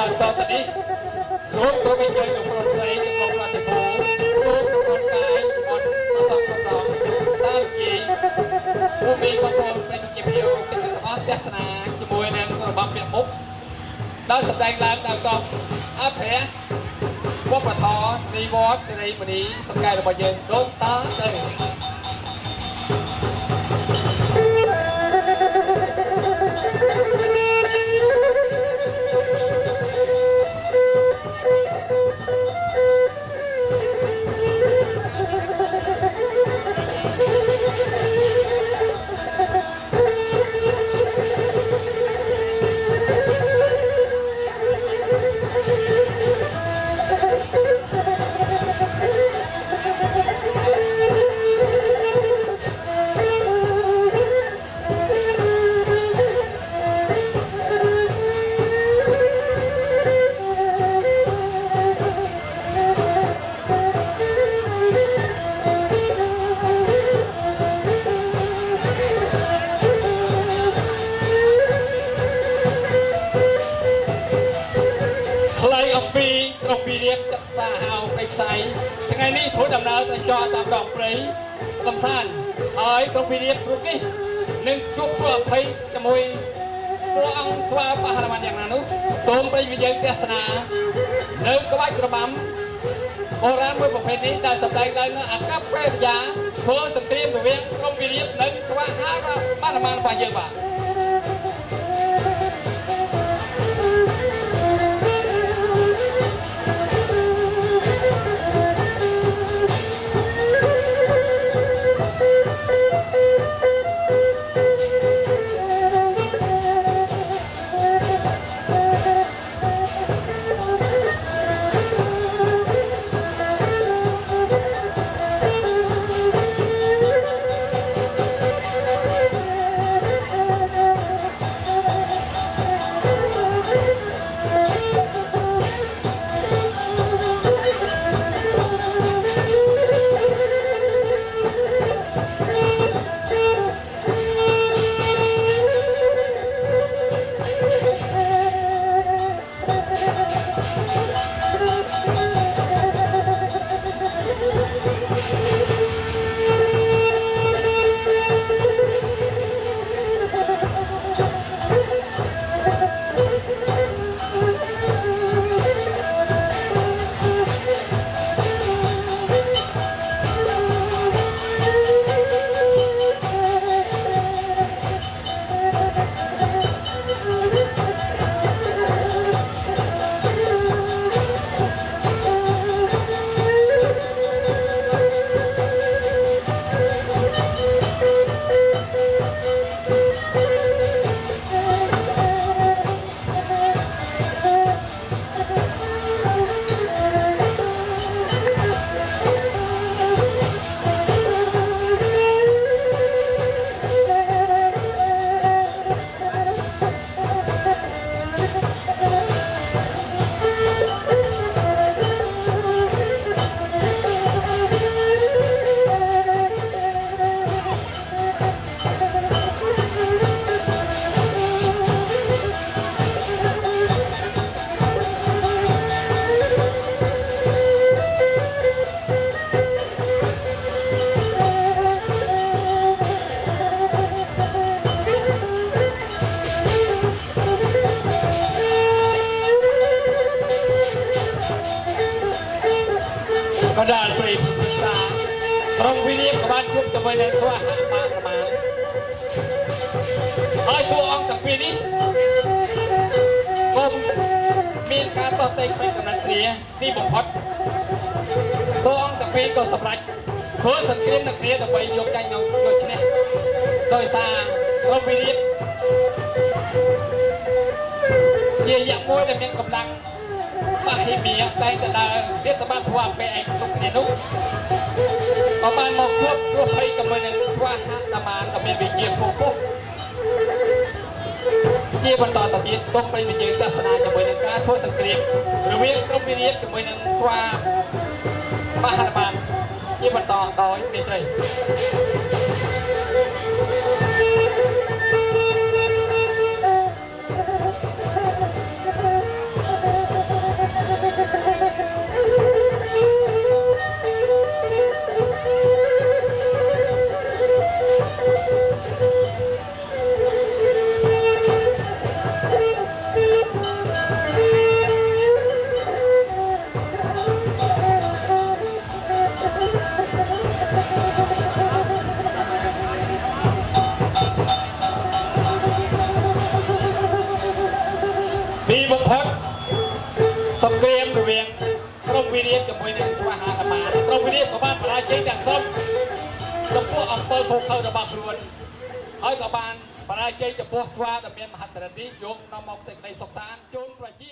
បាទតទៅនេះសូមគោរពវិញ្ញាណលោកប្រុសស្រីលោកប្រតិភូសូមប្រកបកាយអត់អសង្ឃប្រងតាមជាผู้มีบางคนเป็นเกี่ยวกับអស់ទស្សនាជាមួយនឹងរបស់ពាក្យមុខដោយសម្ដែងឡើងតាមកងអភ័យវប្បធម៌នៃវត្តសេរីមនីសង្កែរបស់យើងដូចតទៅថ្ងៃនេះព្រោះដំណើរទៅចោលតាមដងព្រៃកំសាន្តហើយក្រុមវិរិយព្រោះនេះនឹងជួបព្រោះអភ័យជាមួយព្រះអង្គស្វាបហរមញ្ញយ៉ាងណានោះសូមប្រិយមិត្តយើងទស្សនានៅក្បាច់របាំបុរាណមួយប្រភេទនេះដែលសម្ដែងឡើងនៅអកប្បកិរិយាធ្វើសង្គ្រាមរវាងក្រុមវិរិយនិងស្វាហារបានរបស់យើងបាទបណ្ដាលព្រៃពិសាក្រុងវិរិយក៏បានជួបជាមួយនឹងស្វាហាបាប្រមាណហើយតួអង្គទាំងពីរនេះក៏មានការតោះតែងផ្នែកកំណត់គ្នាទីបំផុតតួអង្គទាំងពីរក៏សម្រេចធ្វើសង្គ្រាមនឹងគ្នាដើម្បីយកចាញ់យកឈ្នះដោយសារក្រុងវិរិយជាយៈមួយដែលមានកម្លាំងមហិមាតែងតែដើរវាទៅបានធ្វើពេលឯងគ្រប់គ្នានោះក៏បានមកជួបព្រោះភ័យជាមួយនឹងស្វាហាតាមានក៏មានវិជាពុះពុះជាបន្តទៅទៀតសូមប្រិយមិត្តយើងទស្សនាជាមួយនឹងការធ្វើសង្គ្រាមរវាងក្រុមវិរិយជាមួយនឹងស្វាបហរមានជាបន្តដោយមេត្រី Thank you. ពីរៀបជាមួយនឹងស្វាហាអាមាក្រុមពីរៀបក៏បានបរាជ័យទាំងស្រុងចំពោះអង្គើខុសខើរបស់ខ្លួនហើយក៏បានបរាជ័យចំពោះស្វាដែលមានមហិទ្ធិឫទ្ធិនេះយកនាំមកសេចក្តីសុខសាន្តជូនប្រជា